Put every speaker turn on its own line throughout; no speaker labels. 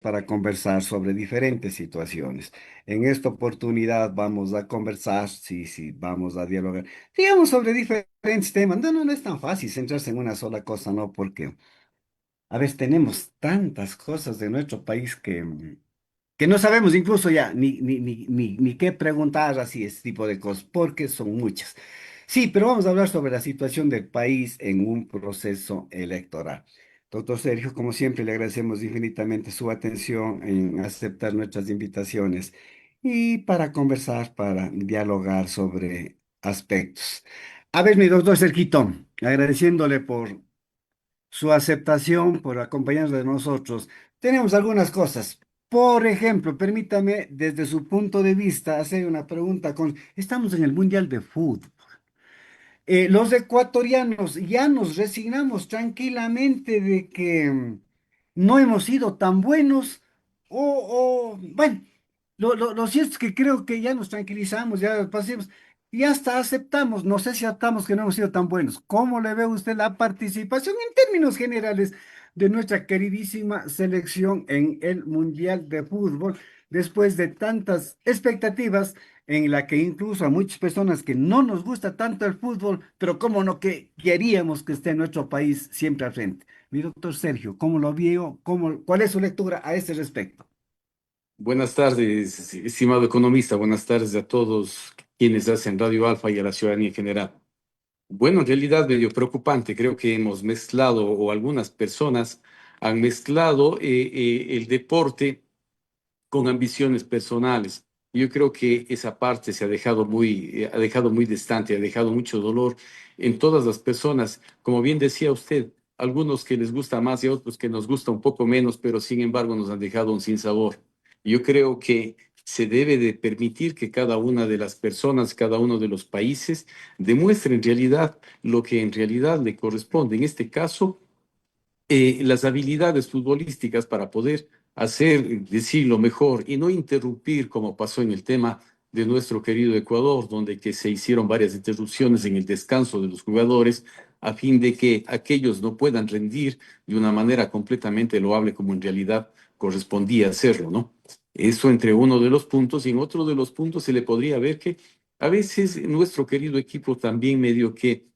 para conversar sobre diferentes situaciones. En esta oportunidad vamos a conversar, sí, sí, vamos a dialogar, digamos, sobre diferentes temas. No, no, no es tan fácil centrarse en una sola cosa, ¿no? Porque a veces tenemos tantas cosas de nuestro país que no sabemos incluso ya ni qué preguntar así, ese tipo de cosas, porque son muchas. Sí, pero vamos a hablar sobre la situación del país en un proceso electoral. Doctor Sergio, como siempre, le agradecemos infinitamente su atención en aceptar nuestras invitaciones y para conversar, para dialogar sobre aspectos. A ver, mi doctor Sergito, agradeciéndole por su aceptación, por acompañarnos de nosotros. Tenemos algunas cosas. Por ejemplo, permítame desde su punto de vista hacer una pregunta estamos en el Mundial de Fútbol. Los ecuatorianos ya nos resignamos tranquilamente de que no hemos sido tan buenos bueno, lo cierto es que creo que ya nos tranquilizamos, ya pasemos, y hasta aceptamos, no sé si aceptamos que no hemos sido tan buenos. ¿Cómo le ve usted la participación en términos generales de nuestra queridísima selección en el Mundial de Fútbol después de tantas expectativas? En la que incluso a muchas personas que no nos gusta tanto el fútbol, pero cómo no que queríamos que esté nuestro país siempre al frente. Mi doctor Sergio, ¿cómo lo vio? ¿Cuál es su lectura a este respecto?
Buenas tardes, estimado economista. Buenas tardes a todos quienes hacen Radio Alfa y a la ciudadanía en general. Bueno, en realidad medio preocupante. Creo que hemos mezclado, o algunas personas han mezclado el deporte con ambiciones personales. Yo creo que esa parte se ha dejado muy distante, ha dejado mucho dolor en todas las personas. Como bien decía usted, algunos que les gusta más y otros que nos gusta un poco menos, pero sin embargo nos han dejado un sinsabor. Yo creo que se debe de permitir que cada una de las personas, cada uno de los países demuestre en realidad lo que en realidad le corresponde. En este caso, las habilidades futbolísticas para poder hacer, decirlo mejor y no interrumpir como pasó en el tema de nuestro querido Ecuador, donde que se hicieron varias interrupciones en el descanso de los jugadores a fin de que aquellos no puedan rendir de una manera completamente loable como en realidad correspondía hacerlo, ¿no? Eso entre uno de los puntos y en otro de los puntos se le podría ver que a veces nuestro querido equipo también medio que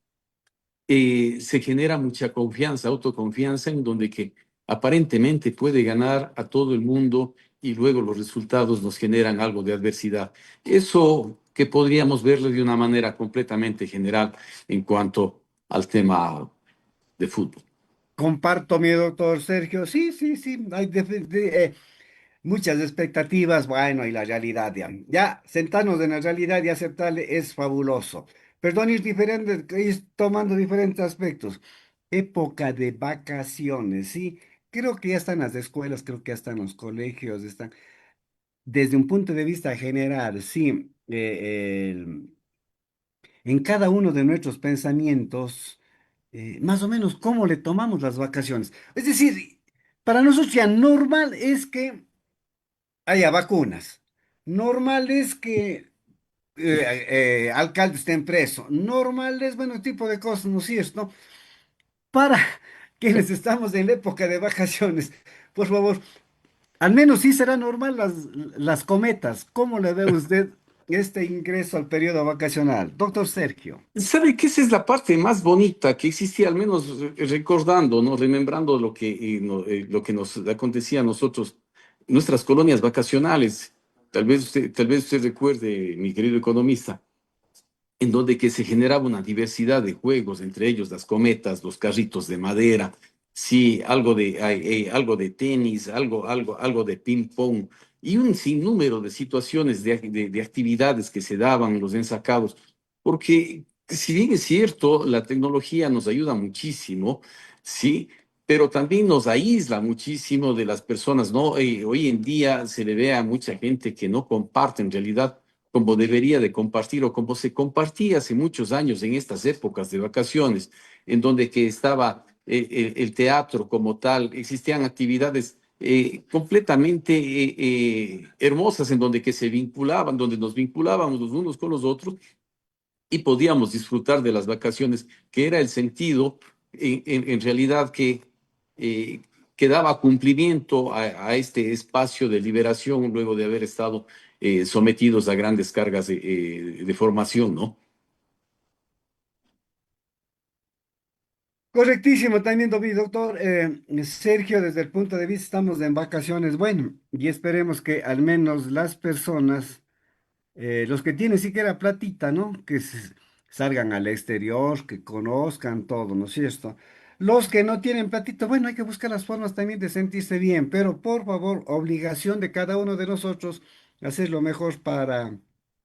se genera mucha confianza, autoconfianza, en donde que aparentemente puede ganar a todo el mundo y luego los resultados nos generan algo de adversidad. Eso que podríamos verlo de una manera completamente general en cuanto al tema de fútbol.
Comparto, mi doctor Sergio. Sí, sí, sí. Hay muchas expectativas, bueno, y la realidad, ya. Ya, sentarnos en la realidad y aceptarle es fabuloso. Perdón, ir diferentes, ir tomando diferentes aspectos. Época de vacaciones, sí. Creo que ya están las escuelas, creo que ya están los colegios, están. Desde un punto de vista general, sí, en cada uno de nuestros pensamientos, más o menos cómo le tomamos las vacaciones. Es decir, para nosotros ya normal es que haya vacunas, normal es que alcaldes estén presos, normal es, bueno, tipo de cosas, ¿no es cierto? Para quienes estamos en la época de vacaciones, por favor. Al menos sí será normal las cometas. ¿Cómo le ve usted este ingreso al periodo vacacional? Doctor Sergio.
¿Sabe que esa es la parte más bonita que existía, al menos recordando, ¿no? Remembrando lo que nos acontecía a nosotros, nuestras colonias vacacionales? Tal vez usted recuerde, mi querido economista, en donde que se generaba una diversidad de juegos, entre ellos las cometas, los carritos de madera, sí, algo de tenis, algo de ping pong y un sinnúmero de situaciones de actividades que se daban, los ensacados, porque si bien es cierto, la tecnología nos ayuda muchísimo, sí, pero también nos aísla muchísimo de las personas, ¿no? Hoy en día se le ve a mucha gente que no comparte en realidad como debería de compartir o como se compartía hace muchos años en estas épocas de vacaciones, en donde que estaba el teatro como tal, existían actividades completamente hermosas en donde que se vinculaban, donde nos vinculábamos los unos con los otros y podíamos disfrutar de las vacaciones, que era el sentido en realidad eh, que daba cumplimiento a este espacio de liberación luego de haber estado sometidos a grandes cargas de formación, ¿no?
Correctísimo, también, doctor Sergio, desde el punto de vista, estamos en vacaciones, bueno, y esperemos que al menos las personas, los que tienen siquiera platita, ¿no? Salgan al exterior, que conozcan todo, ¿no es cierto? Los que no tienen platita, bueno, hay que buscar las formas también de sentirse bien, pero por favor, obligación de cada uno de nosotros hacer lo mejor para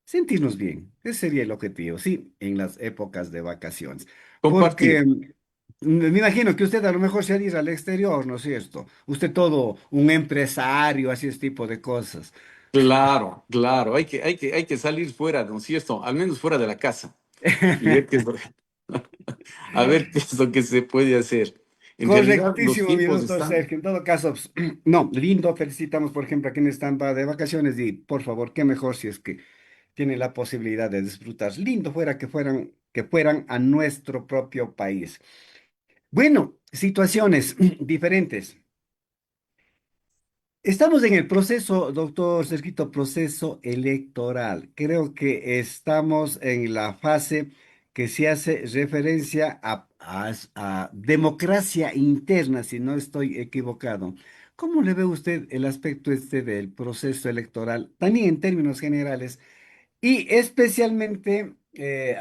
sentirnos bien. Ese sería el objetivo, sí, en las épocas de vacaciones. Porque
Compartir.
me imagino que usted a lo mejor se ha de ir al exterior, ¿no es cierto? Usted todo un empresario, así ese tipo de cosas.
Claro, claro, hay que salir fuera, ¿no es cierto? Al menos fuera de la casa y ver qué es a ver qué es lo que se puede hacer. En realidad, los
Correctísimo, mi
tiempos
doctor
están
Sergio. En todo caso, no, lindo, felicitamos, por ejemplo, a quienes están de vacaciones y, por favor, qué mejor si es que tienen la posibilidad de disfrutar. Lindo fuera que fueran a nuestro propio país. Bueno, situaciones diferentes. Estamos en el proceso, doctor Sergito, proceso electoral. Creo que estamos en la fase que se hace referencia a democracia interna, si no estoy equivocado. ¿Cómo le ve usted el aspecto este del proceso electoral, también en términos generales? Y especialmente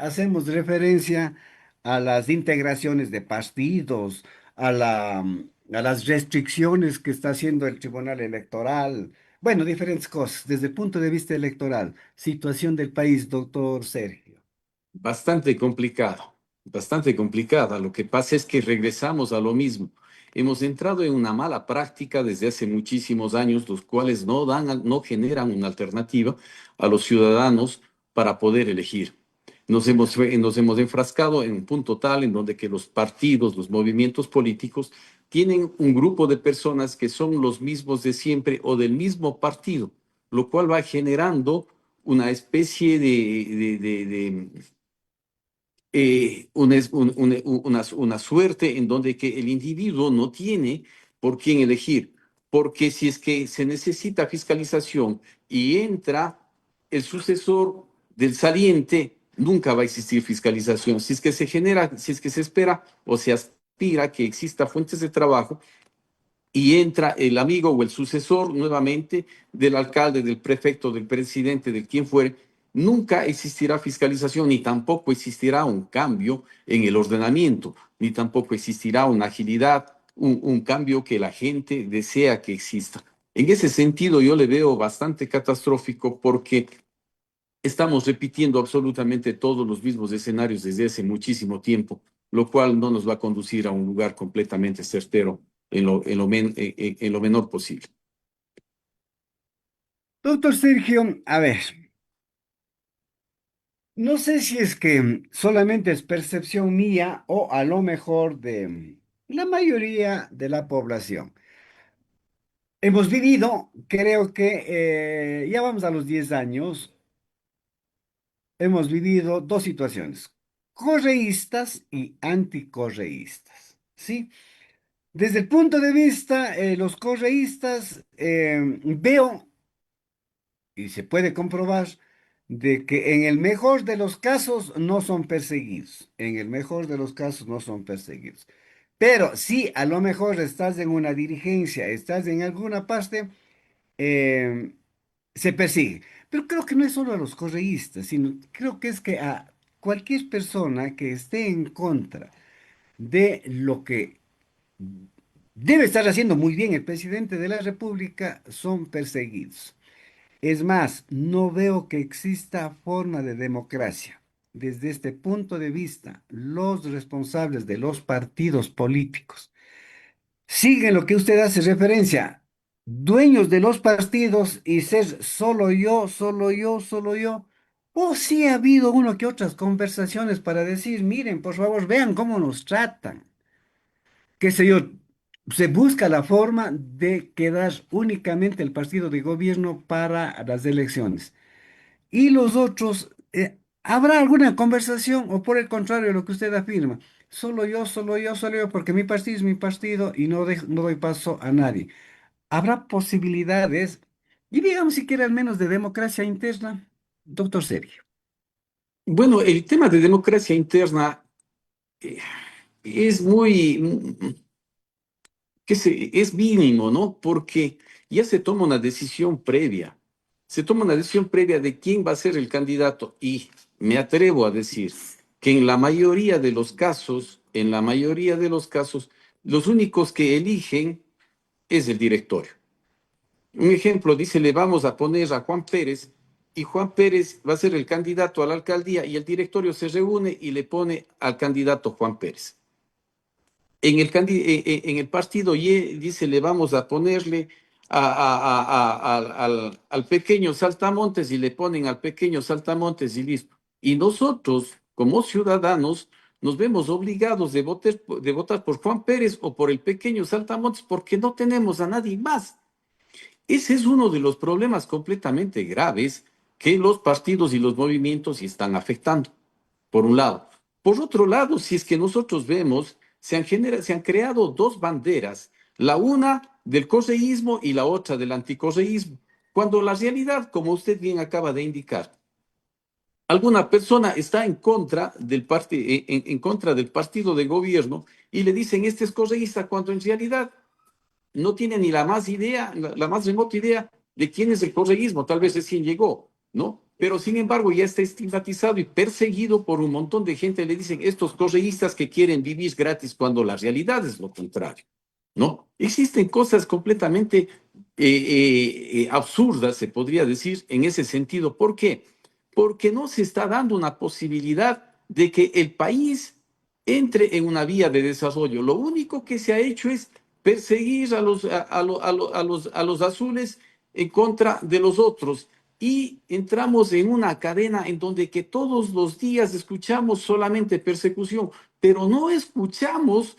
hacemos referencia a las integraciones de partidos, a las restricciones que está haciendo el Tribunal Electoral, bueno, diferentes cosas. Desde el punto de vista electoral, situación del país, doctor Sergio.
bastante complicado, bastante complicada. Lo que pasa es que regresamos a lo mismo. Hemos entrado en una mala práctica desde hace muchísimos años, los cuales no generan una alternativa a los ciudadanos para poder elegir. Nos hemos enfrascado en un punto tal en donde que los partidos, los movimientos políticos, tienen un grupo de personas que son los mismos de siempre o del mismo partido, lo cual va generando una especie una suerte en donde que el individuo no tiene por quién elegir, porque si es que se necesita fiscalización y entra el sucesor del saliente, nunca va a existir fiscalización. Si es que se genera, si es que se espera o se aspira que exista fuentes de trabajo, y entra el amigo o el sucesor nuevamente del alcalde, del prefecto, del presidente, del quien fuere, nunca existirá fiscalización, ni tampoco existirá un cambio en el ordenamiento, ni tampoco existirá una agilidad, un cambio que la gente desea que exista. En ese sentido, yo le veo bastante catastrófico porque estamos repitiendo absolutamente todos los mismos escenarios desde hace muchísimo tiempo, lo cual no nos va a conducir a un lugar completamente certero en lo menor posible.
Doctor Sergio, a ver, no sé si es que solamente es percepción mía o a lo mejor de la mayoría de la población. Hemos vivido, creo que ya vamos a los 10 años, hemos vivido dos situaciones, correístas y anticorreístas, ¿sí? Desde el punto de vista, los correístas, veo, y se puede comprobar, de que en el mejor de los casos no son perseguidos, en el mejor de los casos no son perseguidos. Pero si a lo mejor estás en una dirigencia, estás en alguna parte, eh, se persigue. Pero creo que no es solo a los correístas, sino creo que es que a cualquier persona que esté en contra de lo que debe estar haciendo muy bien el presidente de la República son perseguidos. Es más, no veo que exista forma de democracia. Desde este punto de vista, los responsables de los partidos políticos siguen lo que usted hace referencia, dueños de los partidos y ser solo yo, solo yo, solo yo. O sí ha habido uno que otras conversaciones para decir, miren, por favor, vean cómo nos tratan. Qué sé yo, se busca la forma de quedar únicamente el partido de gobierno para las elecciones. Y los otros, ¿habrá alguna conversación o por el contrario lo que usted afirma? solo yo, solo yo, solo yo, porque mi partido es mi partido y no doy paso a nadie. ¿Habrá posibilidades, y digamos siquiera al menos de democracia interna, doctor Sergio?
Bueno, el tema de democracia interna eh, es es mínimo, ¿no? Porque ya se toma una decisión previa. Se toma una decisión previa de quién va a ser el candidato y me atrevo a decir que en la mayoría de los casos, en la mayoría de los casos, los únicos que eligen es el directorio. Un ejemplo, dice, le vamos a poner a Juan Pérez y Juan Pérez va a ser el candidato a la alcaldía y el directorio se reúne y le pone al candidato Juan Pérez. En el partido Y dice, le vamos a ponerle al pequeño Saltamontes y le ponen al pequeño Saltamontes y listo. Y nosotros, como ciudadanos, nos vemos obligados de votar por Juan Pérez o por el pequeño Saltamontes porque no tenemos a nadie más. Ese es uno de los problemas completamente graves que los partidos y los movimientos están afectando, por un lado. Por otro lado, si es que nosotros vemos, se han creado dos banderas, la una del correísmo y la otra del anticorreísmo, cuando la realidad, como usted bien acaba de indicar, alguna persona está en contra del partido de gobierno y le dicen este es correísta, cuando en realidad no tiene ni la más idea, la más remota idea de quién es el correísmo, tal vez es quien llegó, ¿no? Pero sin embargo ya está estigmatizado y perseguido por un montón de gente. Le dicen estos correístas que quieren vivir gratis cuando la realidad es lo contrario, ¿no? Existen cosas completamente absurdas, se podría decir, en ese sentido. ¿Por qué? Porque no se está dando una posibilidad de que el país entre en una vía de desarrollo. Lo único que se ha hecho es perseguir a los azules en contra de los otros. Y entramos en una cadena en donde que todos los días escuchamos solamente persecución, pero no escuchamos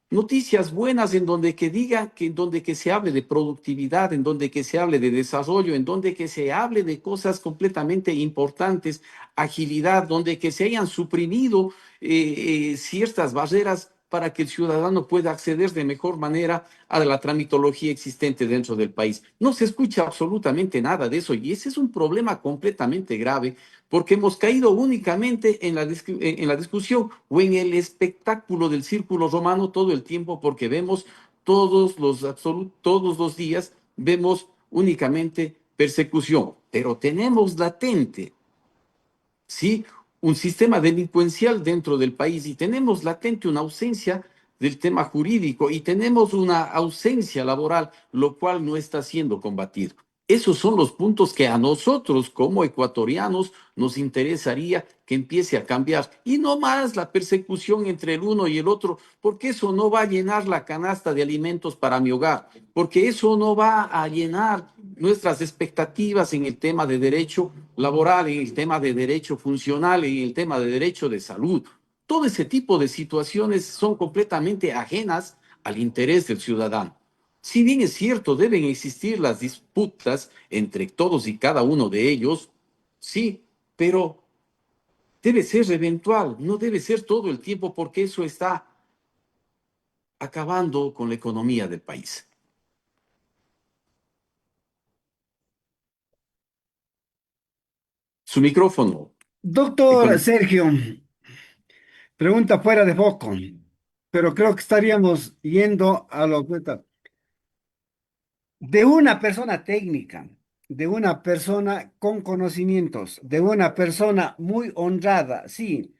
noticias buenas en donde que diga que en donde que se hable de productividad, en donde que se hable de desarrollo, en donde que se hable de cosas completamente importantes, agilidad, donde que se hayan suprimido ciertas barreras para que el ciudadano pueda acceder de mejor manera a la tramitología existente dentro del país. No se escucha absolutamente nada de eso y ese es un problema completamente grave porque hemos caído únicamente en la discusión o en el espectáculo del círculo romano todo el tiempo porque vemos todos los días, vemos únicamente persecución, pero tenemos latente, ¿sí? Un sistema delincuencial dentro del país y tenemos latente una ausencia del tema jurídico y tenemos una ausencia laboral, lo cual no está siendo combatido. Esos son los puntos que a nosotros como ecuatorianos nos interesaría que empiece a cambiar y no más la persecución entre el uno y el otro, porque eso no va a llenar la canasta de alimentos para mi hogar, porque eso no va a llenar nuestras expectativas en el tema de derecho laboral, en el tema de derecho funcional, en el tema de derecho de salud. Todo ese tipo de situaciones son completamente ajenas al interés del ciudadano. Si bien es cierto, deben existir las disputas entre todos y cada uno de ellos, sí, pero debe ser eventual, no debe ser todo el tiempo porque eso está acabando con la economía del país. Su micrófono.
Doctor Sergio, pregunta fuera de foco, pero creo que estaríamos yendo a lo de una persona técnica, de una persona con conocimientos, de una persona muy honrada, sí,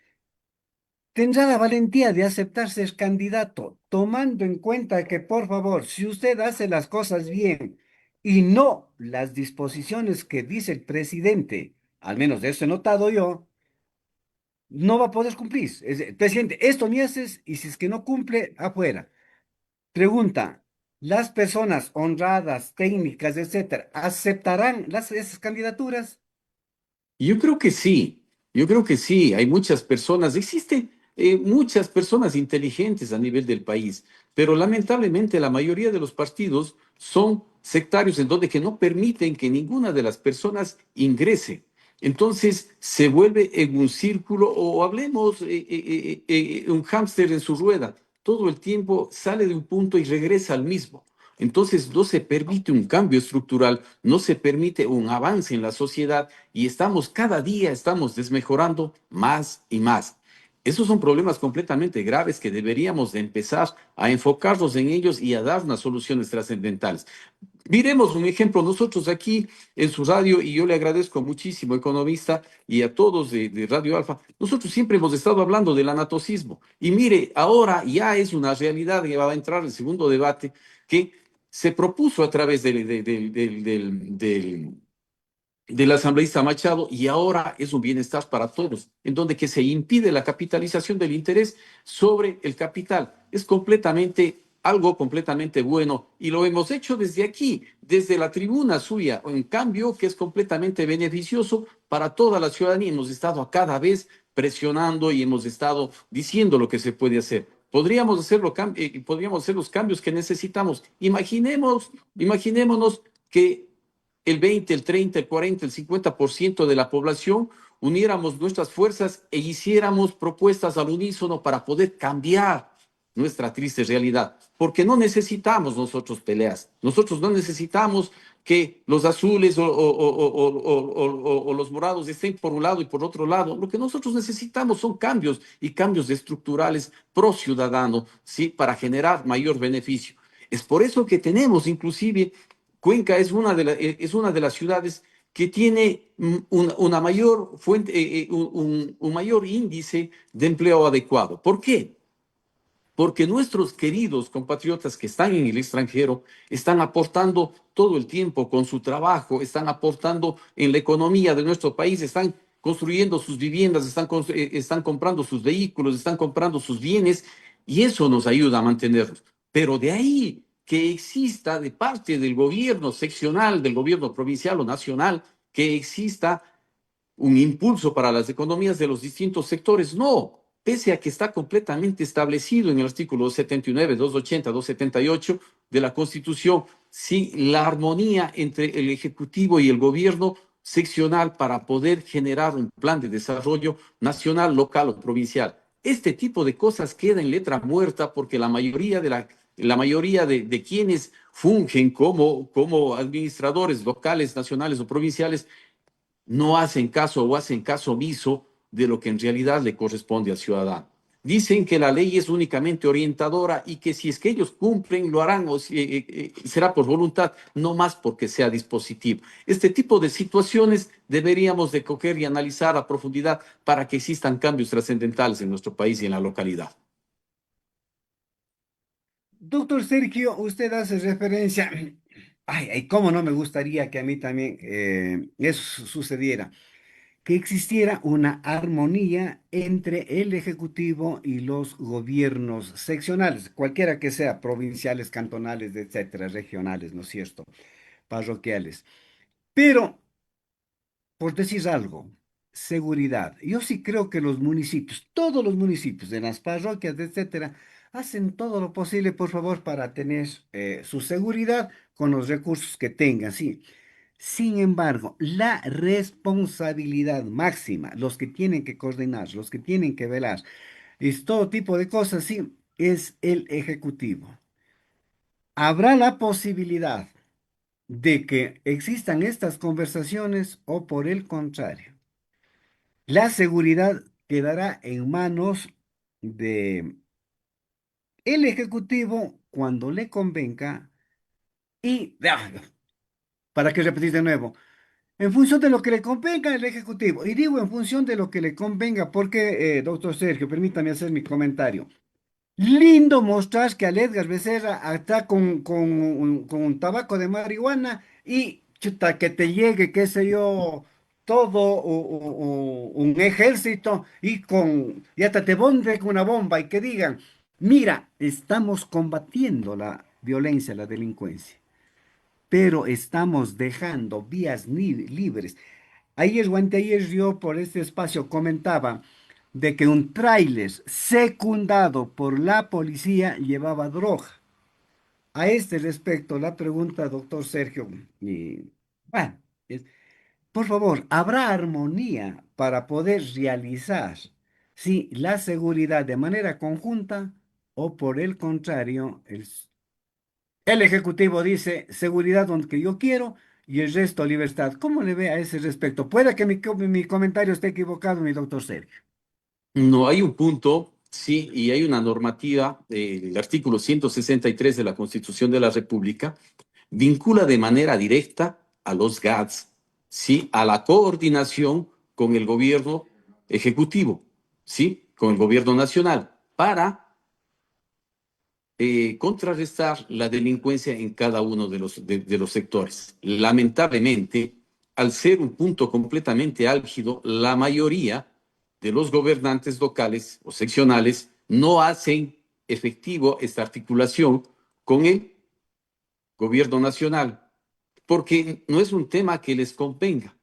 tendrá la valentía de aceptar ser candidato, tomando en cuenta que, por favor, si usted hace las cosas bien y no las disposiciones que dice el presidente, al menos de eso he notado yo, no va a poder cumplir. Presidente, esto ni haces y si es que no cumple, afuera. Pregunta, ¿las personas honradas, técnicas, etcétera, aceptarán esas candidaturas?
Yo creo que sí, yo creo que sí, hay muchas personas, existen muchas personas inteligentes a nivel del país, pero lamentablemente la mayoría de los partidos son sectarios en donde que no permiten que ninguna de las personas ingrese. Entonces se vuelve en un círculo o hablemos un hámster en su rueda. Todo el tiempo sale de un punto y regresa al mismo. Entonces no se permite un cambio estructural, no se permite un avance en la sociedad y estamos cada día estamos desmejorando más y más. Esos son problemas completamente graves que deberíamos de empezar a enfocarnos en ellos y a dar unas soluciones trascendentales. Miremos un ejemplo, nosotros aquí en su radio, y yo le agradezco muchísimo, economista, y a todos de Radio Alfa, nosotros siempre hemos estado hablando del anatocismo. Y mire, ahora ya es una realidad que va a entrar el segundo debate que se propuso a través del asambleísta Machado y ahora es un bienestar para todos, en donde que se impide la capitalización del interés sobre el capital. Es completamente algo completamente bueno y lo hemos hecho desde aquí, desde la tribuna suya, en cambio que es completamente beneficioso para toda la ciudadanía. Hemos estado a cada vez presionando y hemos estado diciendo lo que se puede hacer. Podríamos hacer los cambios que necesitamos. Imaginémonos que el 20, el 30, el 40, el 50% de la población uniéramos nuestras fuerzas e hiciéramos propuestas al unísono para poder cambiar nuestra triste realidad. Porque no necesitamos nosotros peleas, nosotros no necesitamos que los azules o los morados estén por un lado y por otro lado. Lo que nosotros necesitamos son cambios y cambios estructurales pro ciudadano, ¿sí? Para generar mayor beneficio. Es por eso que tenemos inclusive Cuenca es una de las ciudades que tiene una mayor fuente, un mayor índice de empleo adecuado. ¿Por qué? Porque nuestros queridos compatriotas que están en el extranjero están aportando todo el tiempo con su trabajo, están aportando en la economía de nuestro país, están construyendo sus viviendas, están comprando sus vehículos, están comprando sus bienes y eso nos ayuda a mantenerlos. Pero de ahí que exista de parte del gobierno seccional, del gobierno provincial o nacional, que exista un impulso para las economías de los distintos sectores. No, pese a que está completamente establecido en el artículo 279, 280, 278 de la Constitución, sí, la armonía entre el Ejecutivo y el gobierno seccional para poder generar un plan de desarrollo nacional, local o provincial. Este tipo de cosas queda en letra muerta porque la mayoría de quienes fungen como administradores locales, nacionales o provinciales no hacen caso o hacen caso omiso de lo que en realidad le corresponde al ciudadano. Dicen que la ley es únicamente orientadora y que si es que ellos cumplen, lo harán o será por voluntad, no más porque sea dispositivo. Este tipo de situaciones deberíamos de coger y analizar a profundidad para que existan cambios trascendentales en nuestro país y en la localidad.
Doctor Sergio, usted hace referencia, ay, cómo no me gustaría que a mí también eso sucediera, que existiera una armonía entre el Ejecutivo y los gobiernos seccionales, cualquiera que sea, provinciales, cantonales, etcétera, regionales, ¿no es cierto? Parroquiales. Pero por decir algo, seguridad. Yo sí creo que los municipios, todos los municipios, de las parroquias, etcétera, hacen todo lo posible, por favor, para tener su seguridad con los recursos que tengan, sí. Sin embargo, la responsabilidad máxima, los que tienen que coordinar, los que tienen que velar, es todo tipo de cosas, sí, es el ejecutivo. Habrá la posibilidad de que existan estas conversaciones o por el contrario. La seguridad quedará en manos de el ejecutivo cuando le convenga y para que repetir de nuevo, en función de lo que le convenga al ejecutivo. Y digo en función de lo que le convenga, porque, doctor Sergio, permítame hacer mi comentario. Lindo mostrar que al Edgar Becerra está con un tabaco de marihuana y chuta, que te llegue, qué sé yo, todo un ejército y hasta te bombe con una bomba y que digan, mira, estamos combatiendo la violencia, la delincuencia, pero estamos dejando vías libres. Ayer o anteayer yo por este espacio comentaba de que un tráiler secundado por la policía llevaba droga. A este respecto, la pregunta, doctor Sergio, y, bueno, es, por favor, ¿habrá armonía para poder realizar, sí, la seguridad de manera conjunta o por el contrario, el Ejecutivo dice seguridad donde yo quiero y el resto libertad? ¿Cómo le ve a ese respecto? Puede que mi comentario esté equivocado, mi doctor Sergio.
No, hay un punto, sí, y hay una normativa, el artículo 163 de la Constitución de la República, vincula de manera directa a los GATS, sí, a la coordinación con el gobierno ejecutivo, sí, con el gobierno nacional, para contrarrestar la delincuencia en cada uno de los sectores. Lamentablemente, al ser un punto completamente álgido, la mayoría de los gobernantes locales o seccionales no hacen efectivo esta articulación con el gobierno nacional, porque no es un tema que les convenga,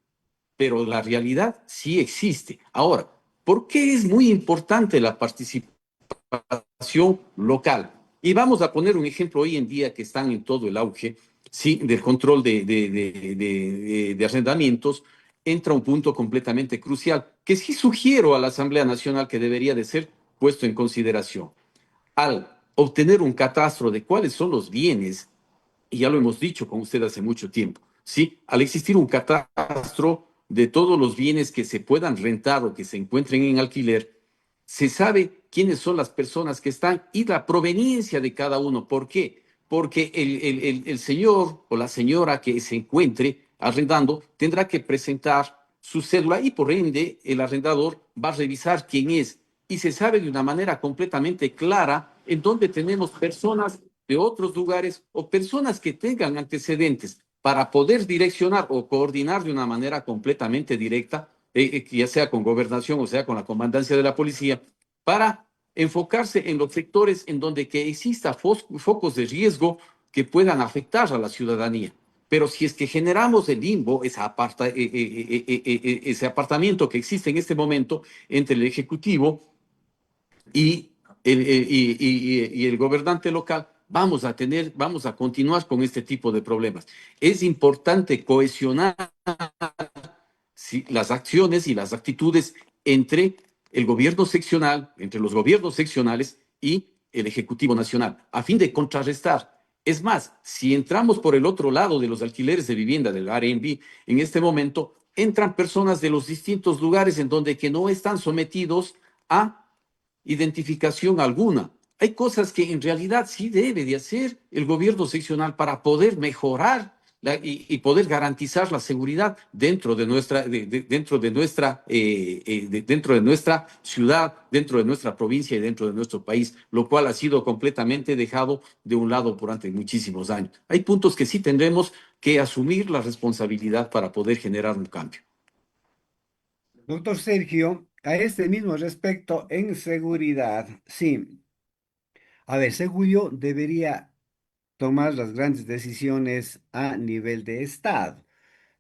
pero la realidad sí existe. Ahora, ¿por qué es muy importante la participación local? Y vamos a poner un ejemplo hoy en día que están en todo el auge, sí, del control de arrendamientos, entra un punto completamente crucial, que sí sugiero a la Asamblea Nacional que debería de ser puesto en consideración. Al obtener un catastro de cuáles son los bienes, y ya lo hemos dicho con usted hace mucho tiempo, ¿sí? Al existir un catastro de todos los bienes que se puedan rentar o que se encuentren en alquiler, se sabe quiénes son las personas que están y la proveniencia de cada uno. ¿Por qué? Porque el señor o la señora que se encuentre arrendando tendrá que presentar su cédula y por ende el arrendador va a revisar quién es y se sabe de una manera completamente clara en dónde tenemos personas de otros lugares o personas que tengan antecedentes para poder direccionar o coordinar de una manera completamente directa, ya sea con gobernación o sea con la comandancia de la policía, para enfocarse en los sectores en donde que exista focos de riesgo que puedan afectar a la ciudadanía. Pero si es que generamos el limbo, ese apartamiento que existe en este momento entre el Ejecutivo y y el gobernante local, vamos a continuar con este tipo de problemas. Es importante cohesionar, sí, las acciones y las actitudes entre el gobierno seccional, entre los gobiernos seccionales y el Ejecutivo Nacional, a fin de contrarrestar. Es más, si entramos por el otro lado de los alquileres de vivienda, del Airbnb, en este momento entran personas de los distintos lugares en donde que no están sometidos a identificación alguna. Hay cosas que en realidad sí debe de hacer el gobierno seccional para poder mejorar y poder garantizar la seguridad dentro de dentro de nuestra ciudad, dentro de nuestra provincia y dentro de nuestro país, lo cual ha sido completamente dejado de un lado durante muchísimos años. Hay puntos que sí tendremos que asumir la responsabilidad para poder generar un cambio.
Doctor Sergio, a este mismo respecto, en seguridad, sí. A ver, según yo, debería tomar las grandes decisiones a nivel de Estado.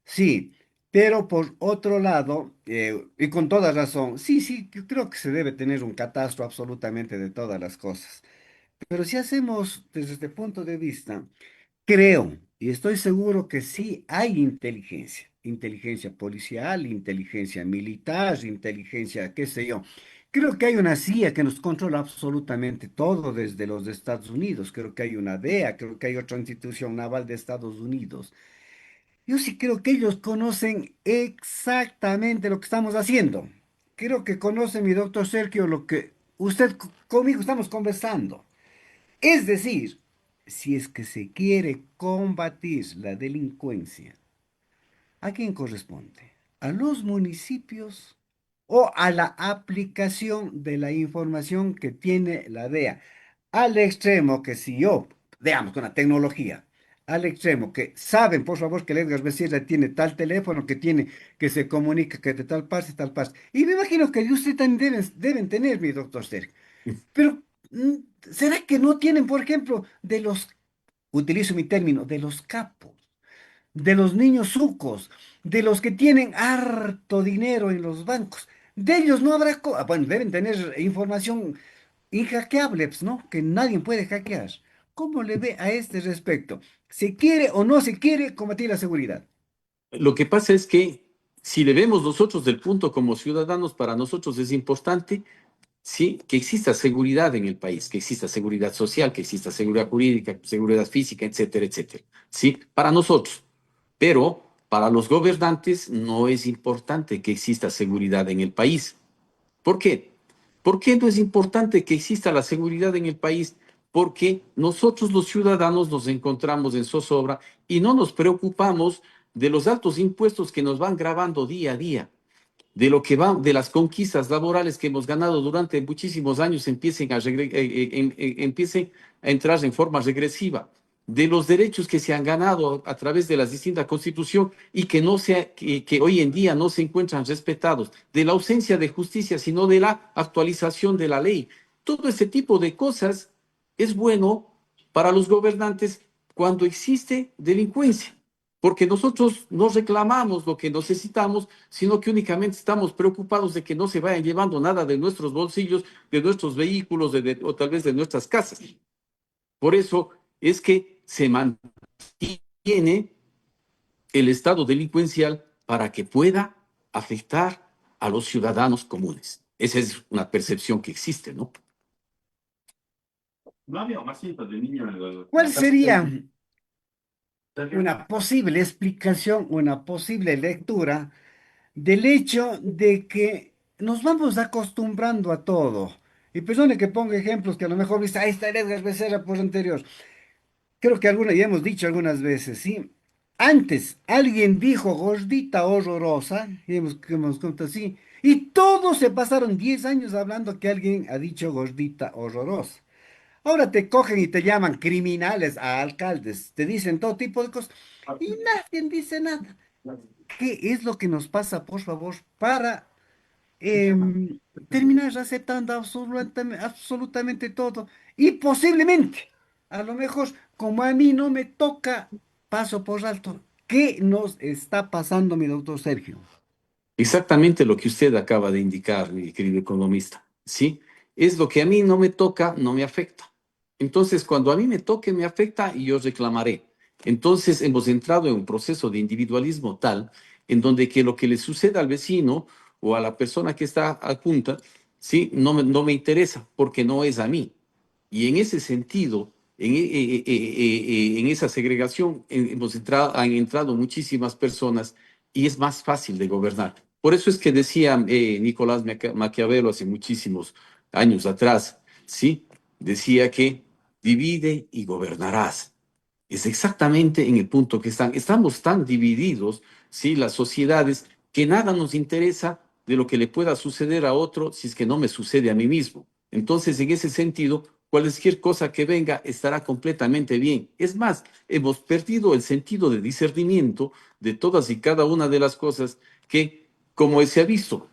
Sí, pero por otro lado, y con toda razón, sí, sí, yo creo que se debe tener un catastro absolutamente de todas las cosas. Pero si hacemos desde este punto de vista, creo y estoy seguro que sí hay inteligencia, inteligencia policial, inteligencia militar, inteligencia, qué sé yo. Creo que hay una CIA que nos controla absolutamente todo desde los de Estados Unidos. Creo que hay una DEA, creo que hay otra institución naval de Estados Unidos. Yo sí creo que ellos conocen exactamente lo que estamos haciendo. Creo que conoce mi doctor Sergio lo que usted conmigo estamos conversando. Es decir, si es que se quiere combatir la delincuencia, ¿a quién corresponde? ¿A los municipios o a la aplicación de la información que tiene la DEA? Al extremo que si yo, digamos, con la tecnología, al extremo que saben, por favor, que el Edgar Becerra tiene tal teléfono que tiene, que se comunica que de tal parte, tal parte. Y me imagino que usted también deben tener, mi doctor Sergio. Pero, mm, ¿será que no tienen, por ejemplo, de los, utilizo mi término, de los capos, de los niños sucos, de los que tienen harto dinero en los bancos? De ellos no habrá, bueno, deben tener información inhackeable, pues, ¿no? Que nadie puede hackear. ¿Cómo le ve a este respecto? ¿Se quiere o no se quiere combatir la seguridad?
Lo que pasa es que Si le vemos nosotros del punto como ciudadanos, para nosotros es importante, sí, que exista seguridad en el país, que exista seguridad social, que exista seguridad jurídica, seguridad física, etcétera, etcétera. Sí, para nosotros. Pero para los gobernantes no es importante que exista seguridad en el país. ¿Por qué? ¿Por qué no es importante que exista la seguridad en el país? Porque nosotros los ciudadanos nos encontramos en zozobra y no nos preocupamos de los altos impuestos que nos van grabando día a día, de lo que va, de las conquistas laborales que hemos ganado durante muchísimos años empiecen a entrar en forma regresiva, de los derechos que se han ganado a través de las distintas constituciones y que, no se, que hoy en día no se encuentran respetados, de la ausencia de justicia, sino de la actualización de la ley. Todo ese tipo de cosas es bueno para los gobernantes cuando existe delincuencia, porque nosotros no reclamamos lo que necesitamos, sino que únicamente estamos preocupados de que no se vayan llevando nada de nuestros bolsillos, de nuestros vehículos o tal vez de nuestras casas. Por eso es que se mantiene el estado delincuencial para que pueda afectar a los ciudadanos comunes. Esa es una percepción que existe, ¿no? No había más cintas de niño en
¿Cuál
la casa.
sería una posible explicación, una posible lectura del hecho de que nos vamos acostumbrando a todo? Y perdone que ponga ejemplos que a lo mejor dice, ahí está el Edgar Becerra por anterior. Creo que alguna, ya hemos dicho algunas veces, ¿sí? Antes alguien dijo gordita horrorosa, que hemos contado así, y todos se pasaron 10 años hablando que alguien ha dicho gordita horrorosa. Ahora te cogen y te llaman criminales a alcaldes, te dicen todo tipo de cosas y nadie dice nada. ¿Qué es lo que nos pasa, por favor, para terminar aceptando absolutamente todo? Y posiblemente, a lo mejor, como a mí no me toca, paso por alto. ¿Qué nos está pasando, mi doctor Sergio?
Exactamente lo que usted acaba de indicar, mi querido economista, ¿sí? Es lo que a mí no me toca, no me afecta. Entonces, cuando a mí me toque, me afecta y yo reclamaré. Entonces, hemos entrado en un proceso de individualismo tal en donde que lo que le suceda al vecino o a la persona que está adjunta, ¿sí? No me interesa porque no es a mí. Y en ese sentido, en esa segregación, han entrado muchísimas personas y es más fácil de gobernar. Por eso es que decía Nicolás Maquiavelo hace muchísimos años atrás, ¿sí? Decía que divide y gobernarás. Es exactamente en el punto que están. Estamos tan divididos, ¿sí? Las sociedades, que nada nos interesa de lo que le pueda suceder a otro si es que no me sucede a mí mismo. Entonces, en ese sentido, cualquier cosa que venga estará completamente bien. Es más, hemos perdido el sentido de discernimiento de todas y cada una de las cosas que, como se ha visto,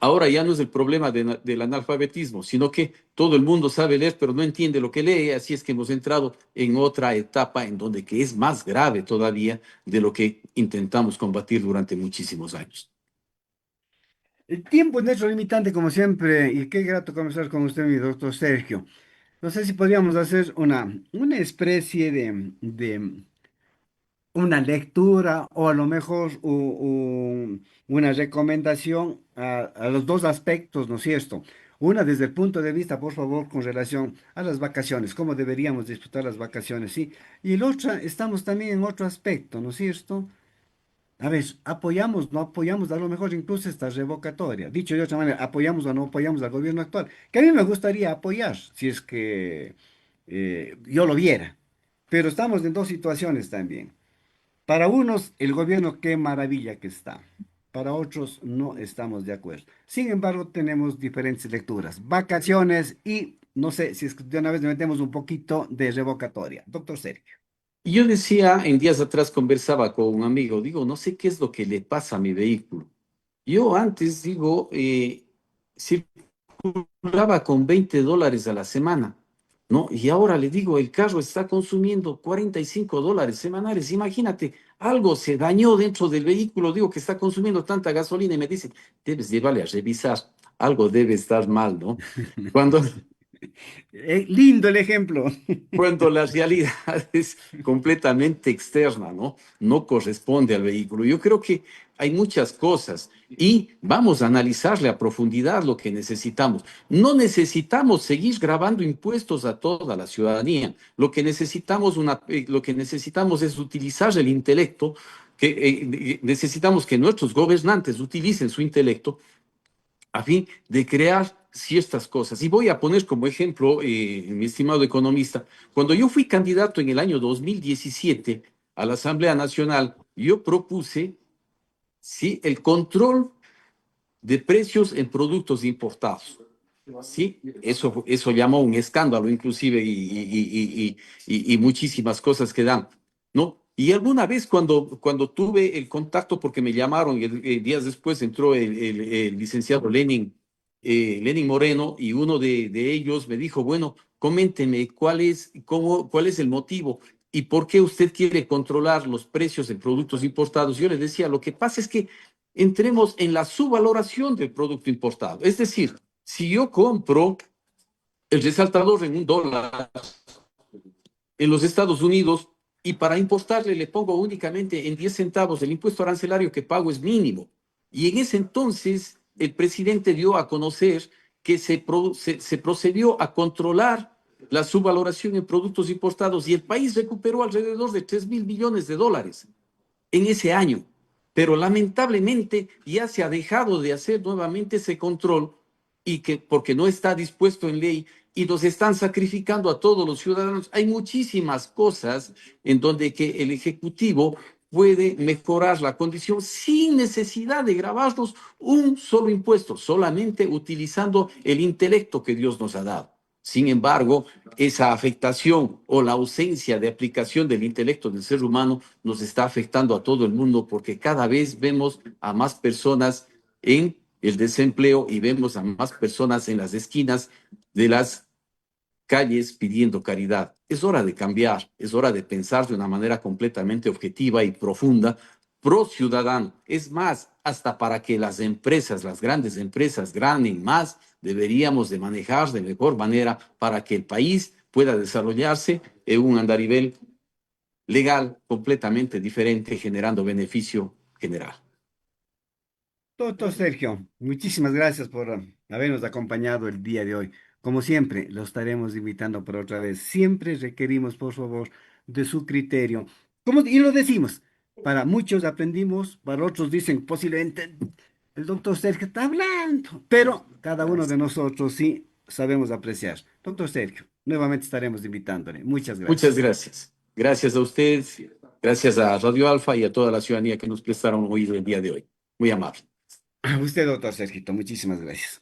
ahora ya no es el problema del analfabetismo, sino que todo el mundo sabe leer, pero no entiende lo que lee, así es que hemos entrado en otra etapa en donde que es más grave todavía de lo que intentamos combatir durante muchísimos años.
El tiempo es nuestro limitante, como siempre, y qué grato conversar con usted, mi doctor Sergio. No sé si podríamos hacer una especie de una lectura o a lo mejor una recomendación a los dos aspectos, ¿no es cierto? Una desde el punto de vista, por favor, con relación a las vacaciones, cómo deberíamos disfrutar las vacaciones, ¿sí? Y el otro, estamos también en otro aspecto, ¿no es cierto? A ver, apoyamos, no apoyamos, a lo mejor incluso esta revocatoria. Dicho de otra manera, apoyamos o no apoyamos al gobierno actual, que a mí me gustaría apoyar, si es que yo lo viera. Pero estamos en dos situaciones también. Para unos, el gobierno, qué maravilla que está. Para otros, no estamos de acuerdo. Sin embargo, tenemos diferentes lecturas. Vacaciones y, no sé, si es que de una vez le metemos un poquito de revocatoria. Doctor Sergio.
Y yo decía, en días atrás conversaba con un amigo, digo, no sé qué es lo que le pasa a mi vehículo. Yo antes, digo, circulaba con $20 a la semana, ¿no? Y ahora le digo, el carro está consumiendo $45 semanales. Imagínate, algo se dañó dentro del vehículo, digo que está consumiendo tanta gasolina y me dice, debes llevarle a revisar, algo debe estar mal, ¿no? Cuando
Lindo el ejemplo.
cuando la realidad es completamente externa, ¿no? No corresponde al vehículo. Yo creo que hay muchas cosas y vamos a analizarle a profundidad lo que necesitamos. No necesitamos seguir grabando impuestos a toda la ciudadanía. Lo que necesitamos es utilizar el intelecto, necesitamos que nuestros gobernantes utilicen su intelecto a fin de crear ciertas cosas. Y voy a poner como ejemplo, mi estimado economista, cuando yo fui candidato en el año 2017 a la Asamblea Nacional, yo propuse, sí, el control de precios en productos importados. Sí, eso llamó un escándalo inclusive y muchísimas cosas que dan, ¿no? Y alguna vez cuando tuve el contacto, porque me llamaron y días después entró el licenciado Lenin Moreno y uno de ellos me dijo, bueno, coménteme cuál es el motivo y por qué usted quiere controlar los precios de productos importados. Yo le decía, lo que pasa es que entremos en la subvaloración del producto importado. Es decir, si yo compro el resaltador en $1 en los Estados Unidos y para importarle le pongo únicamente en 10 centavos, el impuesto arancelario que pago es mínimo. Y en ese entonces el presidente dio a conocer que se procedió a controlar la subvaloración en productos importados y el país recuperó alrededor de 3.000 millones de dólares en ese año. Pero lamentablemente ya se ha dejado de hacer nuevamente ese control y que porque no está dispuesto en ley y nos están sacrificando a todos los ciudadanos. Hay muchísimas cosas en donde que el Ejecutivo puede mejorar la condición sin necesidad de grabarnos un solo impuesto, solamente utilizando el intelecto que Dios nos ha dado. Sin embargo, esa afectación o la ausencia de aplicación del intelecto del ser humano nos está afectando a todo el mundo porque cada vez vemos a más personas en el desempleo y vemos a más personas en las esquinas de las calles pidiendo caridad. Es hora de cambiar, es hora de pensar de una manera completamente objetiva y profunda, pro ciudadano. Es más, hasta para que las empresas, las grandes empresas, ganen más, deberíamos de manejar de mejor manera para que el país pueda desarrollarse en un andarivel legal completamente diferente, generando beneficio general.
Doctor Sergio, muchísimas gracias por habernos acompañado el día de hoy. Como siempre, lo estaremos invitando por otra vez. Siempre requerimos, por favor, de su criterio. Y lo decimos, para muchos aprendimos, para otros dicen posiblemente el doctor Sergio está hablando, pero cada uno de nosotros sí sabemos apreciar. Doctor Sergio, nuevamente estaremos invitándole. Muchas
Muchas
gracias.
gracias. Gracias a usted, gracias a Radio Alfa y a toda la ciudadanía que nos prestaron oído el día de hoy. Muy amable.
A usted, doctor Sergito, muchísimas gracias.